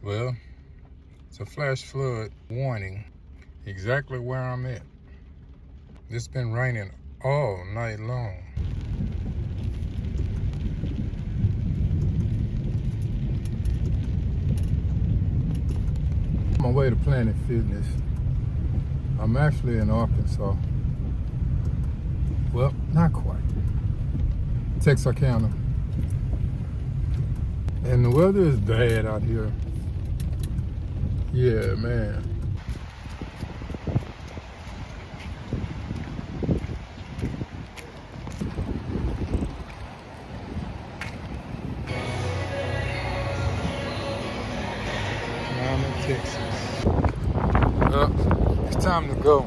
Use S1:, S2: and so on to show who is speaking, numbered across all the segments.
S1: Well, it's a flash flood warning exactly where I'm at. It's been raining all night long. On my way to Planet Fitness. I'm actually in Arkansas. Well, not quite. Texarkana. And the weather is bad out here. Yeah, man. Now I'm in Texas. Well, it's time to go.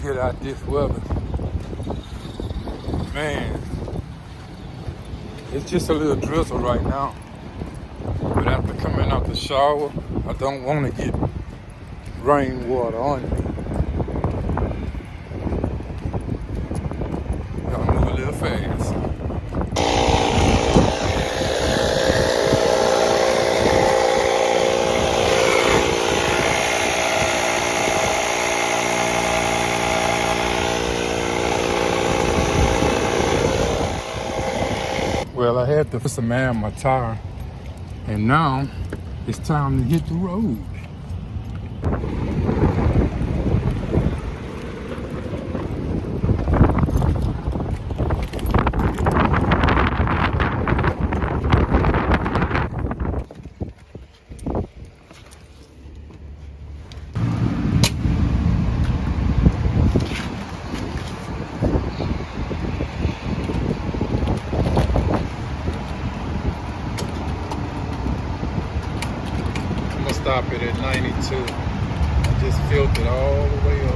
S1: Get out this weather. Man, it's just a little drizzle right now. But after coming out the shower, I don't want to get rainwater on me. Gotta move a little fast. Well, I had to put some air in my tire, and now it's time to hit the road. I'm gonna stop it at 92. I just filled it all the way up.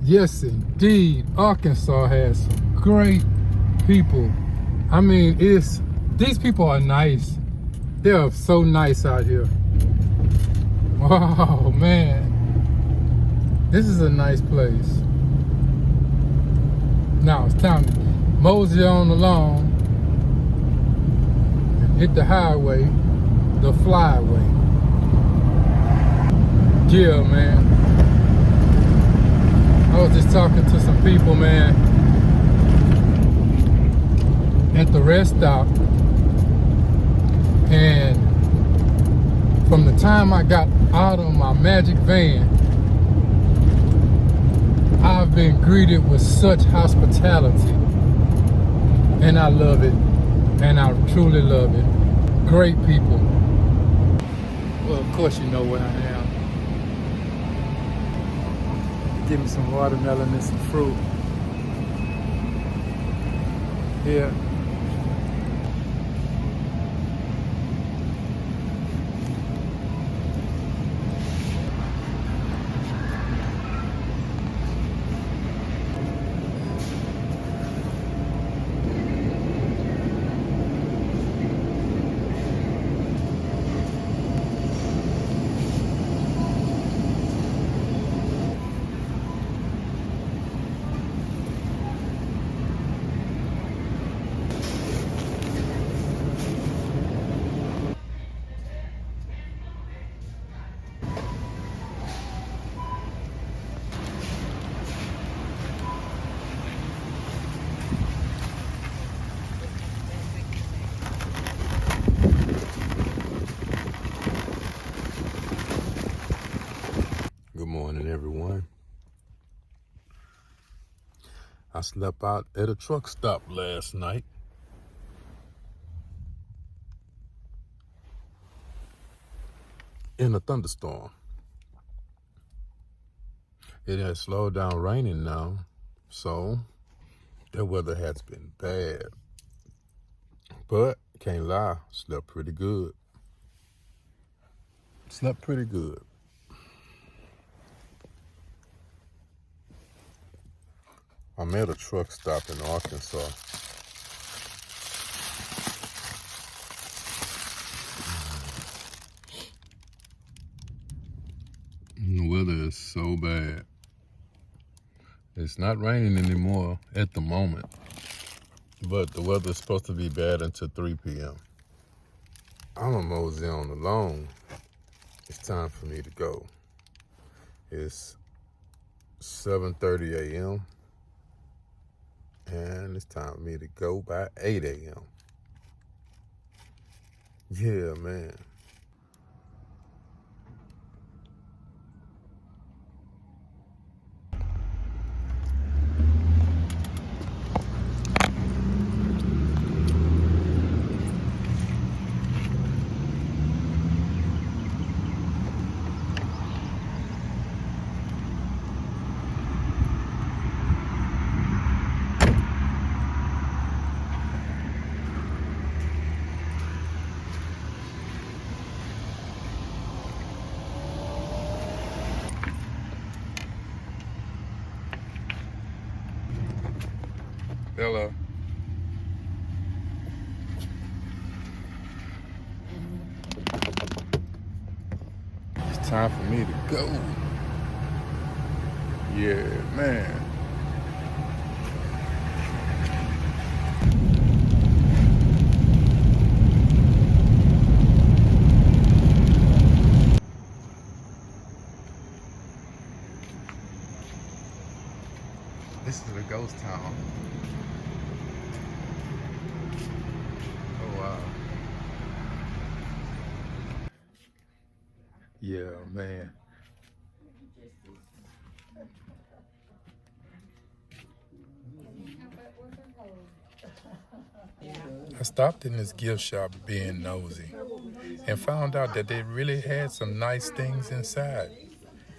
S1: Yes, indeed. Arkansas has some great people. I mean, these people are nice. They're so nice out here. Oh, man. This is a nice place. Now it's time to mosey on along and hit the highway, the flyway. Yeah, man. I was just talking to some people, man, at the rest stop, and from the time I got out of my Magic van, I've been greeted with such hospitality, and I love it, and I truly love it. Great people. Well, of course you know where I am. Give me some watermelon and some fruit. Yeah. I slept out at a truck stop last night. In a thunderstorm. It has slowed down raining now, so the weather has been bad. But can't lie, slept pretty good. Slept pretty good. I'm at a truck stop in Arkansas. The weather is so bad. It's not raining anymore at the moment, but the weather is supposed to be bad until 3 p.m. I'm a mosey on alone. It's time for me to go. It's 7:30 a.m. and it's time for me to go by 8 a.m. Yeah, man. Hello. It's time for me to go. Yeah, man. This is a ghost town. Oh, wow. Yeah, man. I stopped in this gift shop being nosy and found out that they really had some nice things inside.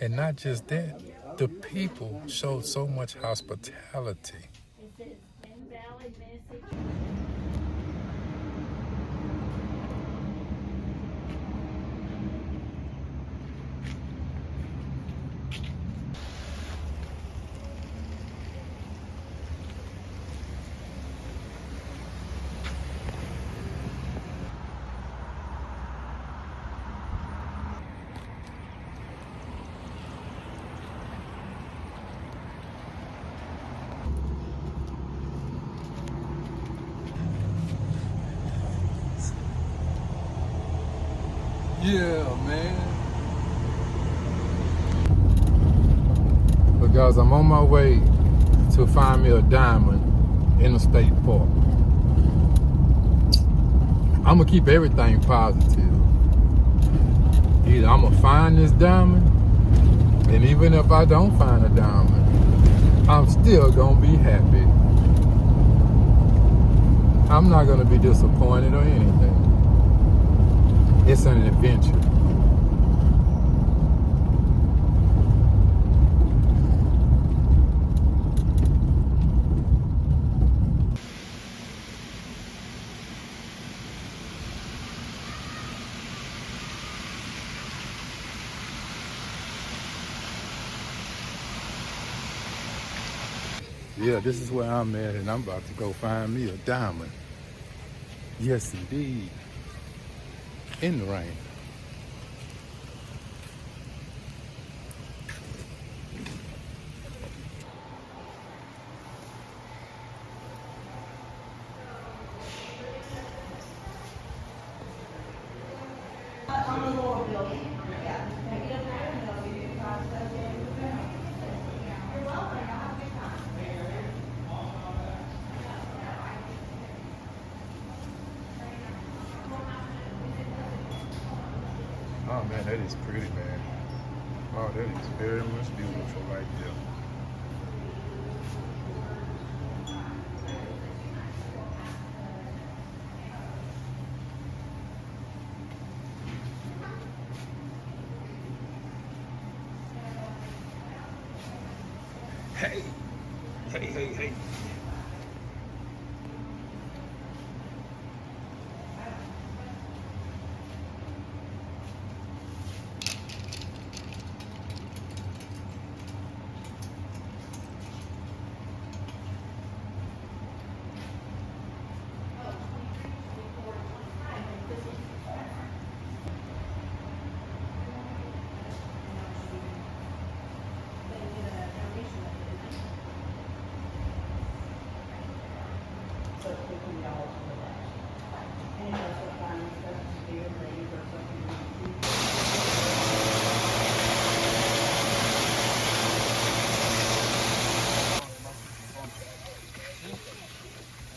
S1: And not just that, the people showed so much hospitality. Yeah, man. But guys, I'm on my way to find me a diamond in a state park. I'm gonna keep everything positive. Either I'm gonna find this diamond, and even if I don't find a diamond, I'm still gonna be happy. I'm not gonna be disappointed or anything. It's an adventure. Yeah, this is where I'm at, and I'm about to go find me a diamond. Yes, indeed. In the rain. Oh man, that is pretty, man. Oh, that is very much beautiful right there.
S2: Hey, hey.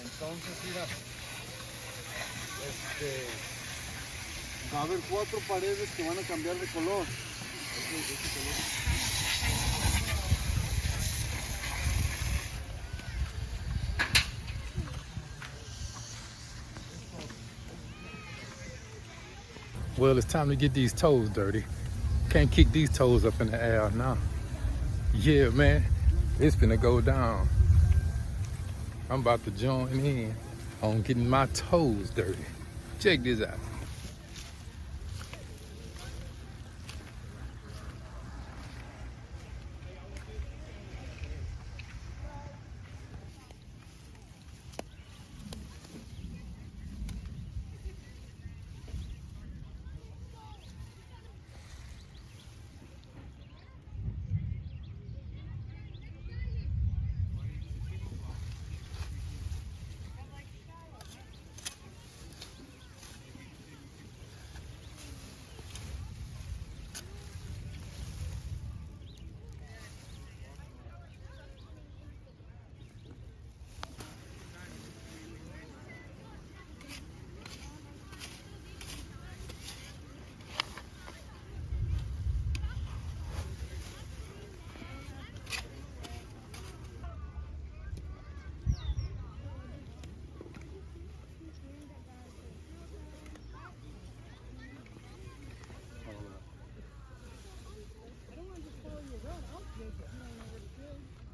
S1: Entonces, mira,
S3: Va a haber 4 paredes que van a cambiar de color.
S1: well, it's time to get these toes dirty. Can't kick these toes up in the air now. Yeah, man, it's finna go down. I'm about to join in on getting my toes dirty. Check this out.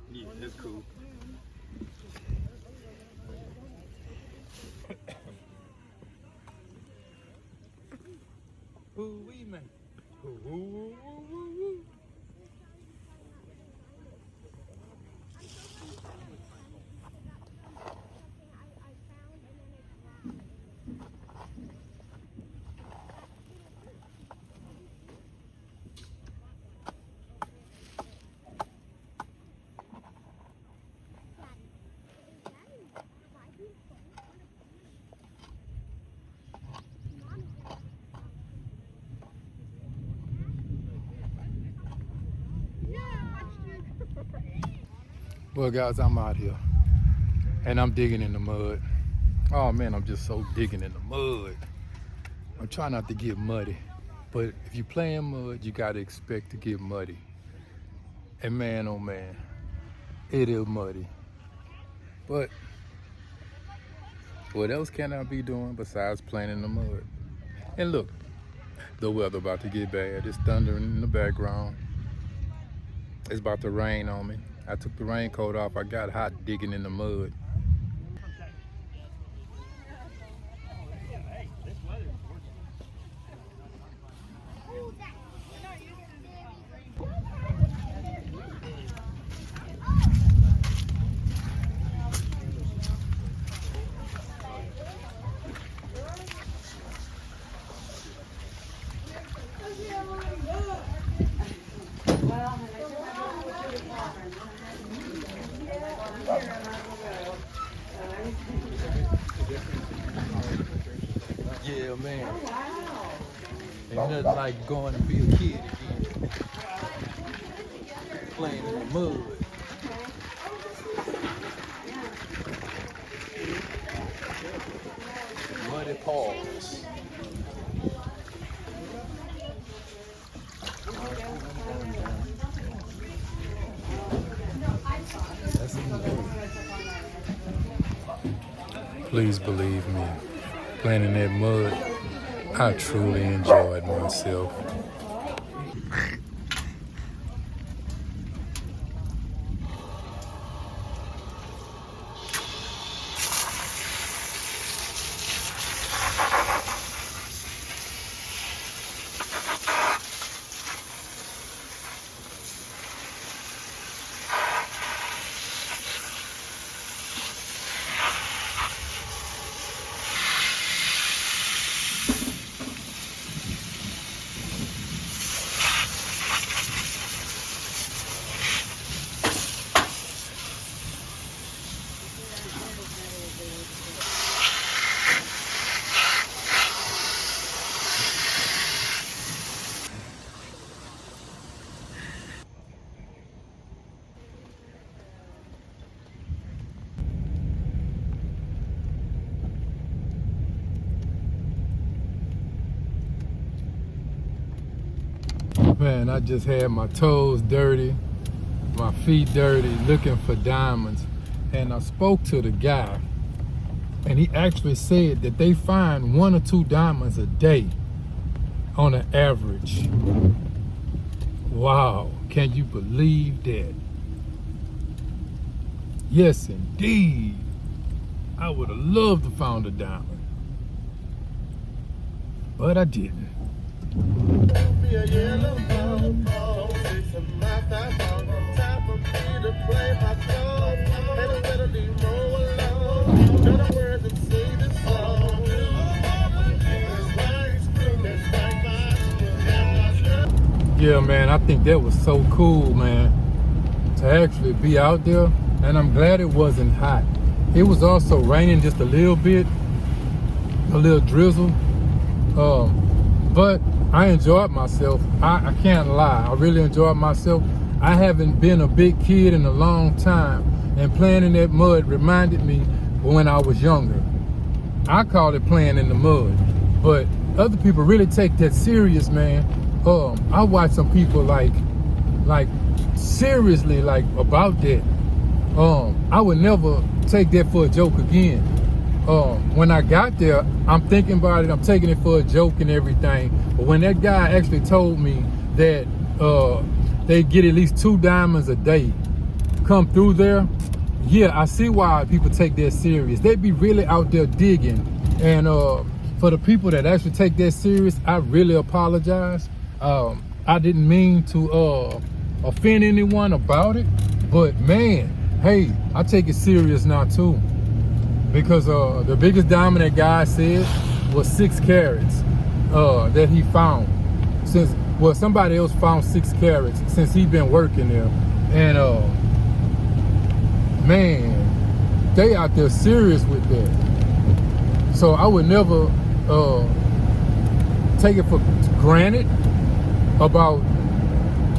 S2: Yeah, that's cool.
S1: Ooh, wee, man. Ooh, ooh, ooh, ooh, ooh. Well, guys, I'm out here and I'm digging in the mud. Oh man, I'm just so digging in the mud. I'm trying not to get muddy, but if you play in mud, you gotta expect to get muddy. And man, oh man, it is muddy. But what else can I be doing besides playing in the mud? And look, the weather about to get bad. It's thundering in the background. It's about to rain on me. I took the raincoat off. I got hot digging in the mud. Yeah, man. Ain't nothing like going to be a kid again. Playing in the mud. Muddy paws. Please believe me, playing in that mud, I truly enjoyed myself. Man, I just had my toes dirty, my feet dirty, looking for diamonds. And I spoke to the guy, and he actually said that they find 1 or 2 diamonds a day on an average. Wow, can you believe that? Yes, indeed. I would have loved to find a diamond, but I didn't. Yeah, man, I think that was so cool, man, to actually be out there, and I'm glad it wasn't hot. It was also raining just a little bit, a little drizzle, but I enjoyed myself. I can't lie, I really enjoyed myself. I haven't been a big kid in a long time, and playing in that mud reminded me when I was younger. I call it playing in the mud, but other people really take that serious, man. I watch some people like seriously like about that. I would never take that for a joke again. When I got there, I'm thinking about it, I'm taking it for a joke and everything. But when that guy actually told me that they get at least 2 diamonds a day come through there, yeah, I see why people take that serious. They be really out there digging. And for the people that actually take that serious, I really apologize. I didn't mean to offend anyone about it, but man, hey, I take it serious now too. Because the biggest diamond that guy said was 6 carats that he found. Somebody else found 6 carats since he been working there. And man, they out there serious with that. So I would never take it for granted about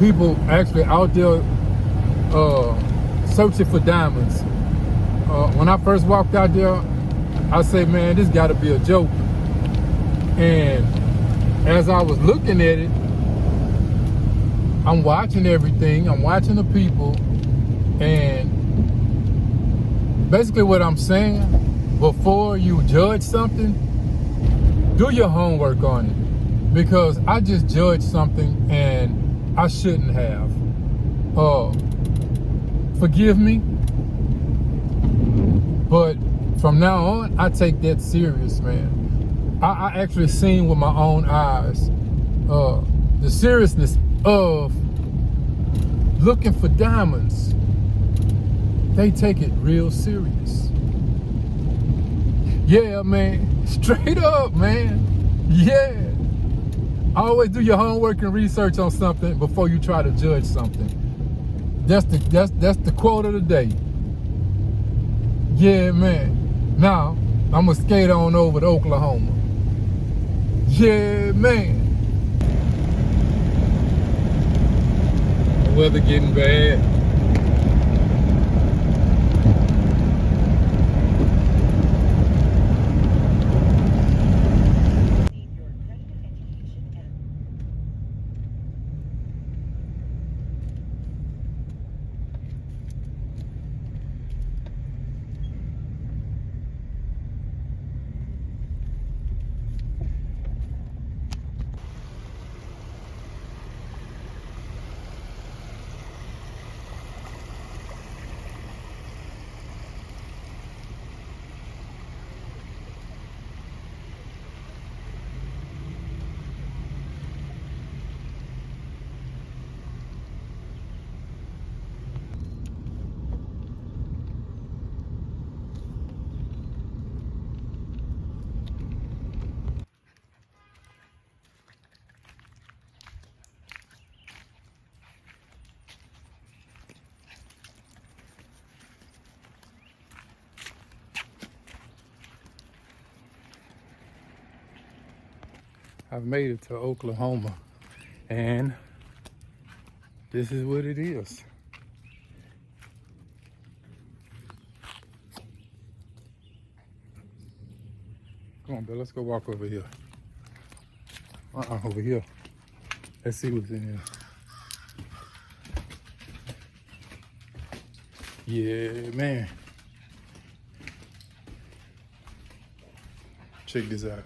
S1: people actually out there searching for diamonds. When I first walked out there, I said, man, this gotta be a joke. And as I was looking at it, I'm watching everything, I'm watching the people, and basically what I'm saying, before you judge something, do your homework on it. Because I just judged something and I shouldn't have. Forgive me, but from now on, I take that serious, man. I actually seen with my own eyes the seriousness of looking for diamonds. They take it real serious. Yeah, man, straight up, man. Yeah. Always do your homework and research on something before you try to judge something. That's the quote of the day. Yeah, man. Now, I'm gonna skate on over to Oklahoma. Yeah, man. The weather getting bad. I've made it to Oklahoma, and this is what it is. Come on, Bill, let's go walk over here. Over here. Let's see what's in here. Yeah, man. Check this out.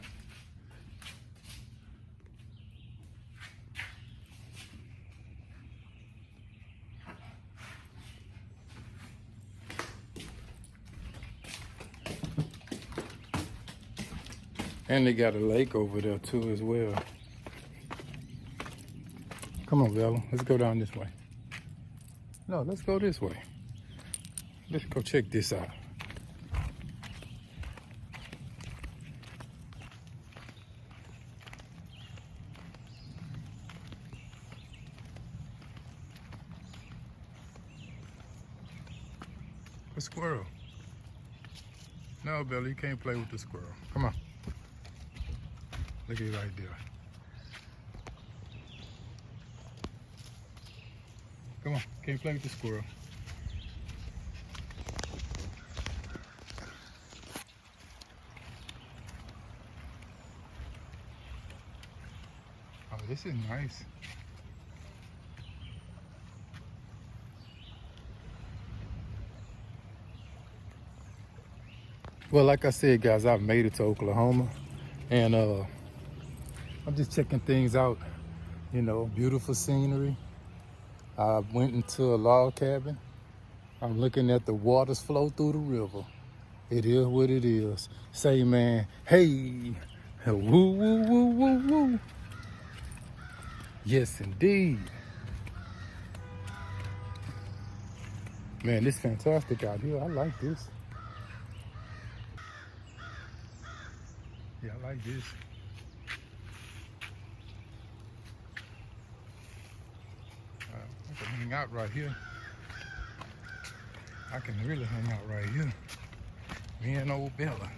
S1: And they got a lake over there too as well. Come on, Bella. Let's go down this way. No, let's go this way. Let's go check this out. A squirrel. No, Bella, you can't play with the squirrel. Come on. Look at it right there. Come on, can't play with the squirrel. Oh, this is nice. Well, like I said, guys, I've made it to Oklahoma, and I'm just checking things out. You know, beautiful scenery. I went into a log cabin. I'm looking at the waters flow through the river. It is what it is. Say, man, hey, woo, woo, woo, woo, woo. Yes, indeed. Man, this is fantastic out here. I like this. Yeah, I like this. I can hang out right here. I can really hang out right here. Me and old Bella.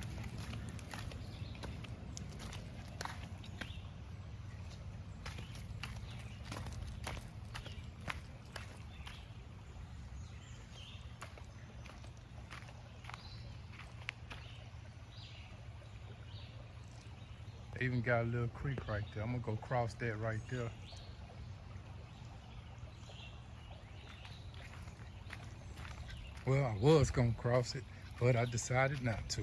S1: They even got a little creek right there. I'm gonna go cross that right there. Well, I was gonna cross it, but I decided not to.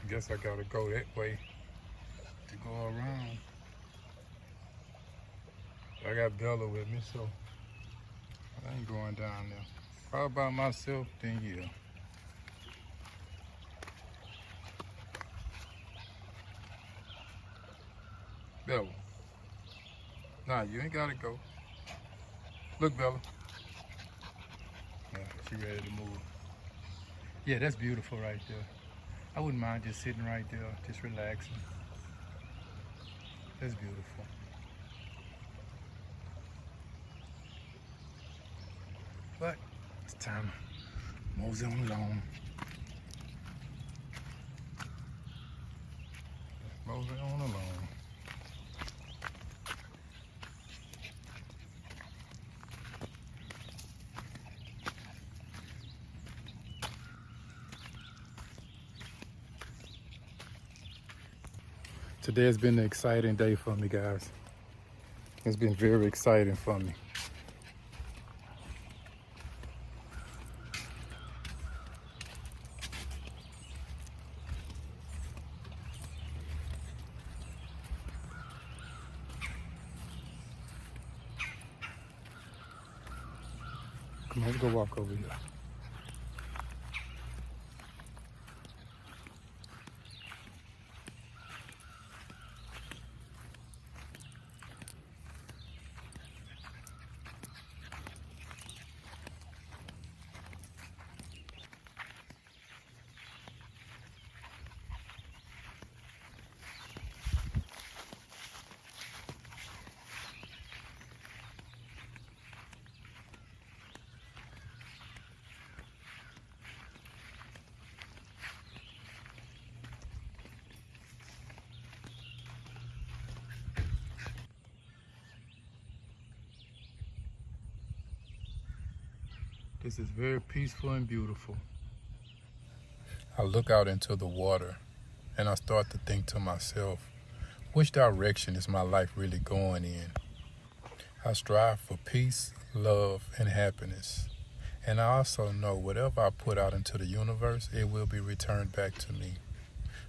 S1: Guess I gotta go that way to go around. I got Bella with me, so I ain't going down there. If I was by myself, then yeah. Bella. Nah, you ain't gotta go. Look, Bella. Yeah, she ready to move. Yeah, that's beautiful right there. I wouldn't mind just sitting right there, just relaxing. That's beautiful. But it's time to mosey on along. Mosey on along. Today has been an exciting day for me, guys. It's been very exciting for me. Come on, let's go walk over here. This is very peaceful and beautiful. I look out into the water and I start to think to myself, which direction is my life really going in? I strive for peace, love, and happiness. And I also know whatever I put out into the universe, it will be returned back to me.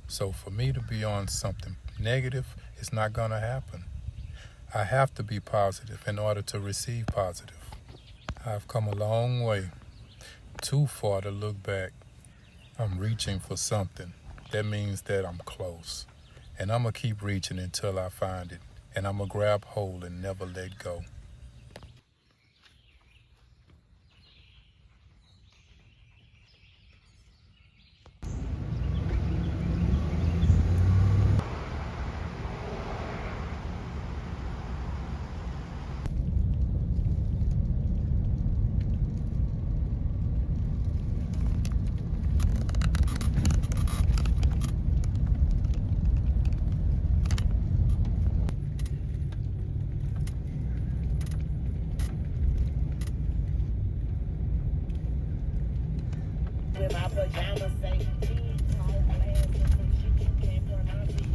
S1: So for me to be on something negative, it's not going to happen. I have to be positive in order to receive positive. I've come a long way, too far to look back. I'm reaching for something. That means that I'm close. And I'm going to keep reaching until I find it. And I'm going to grab hold and never let go.
S4: With my pajamas, say, tall glasses, and shit you can't pronounce it.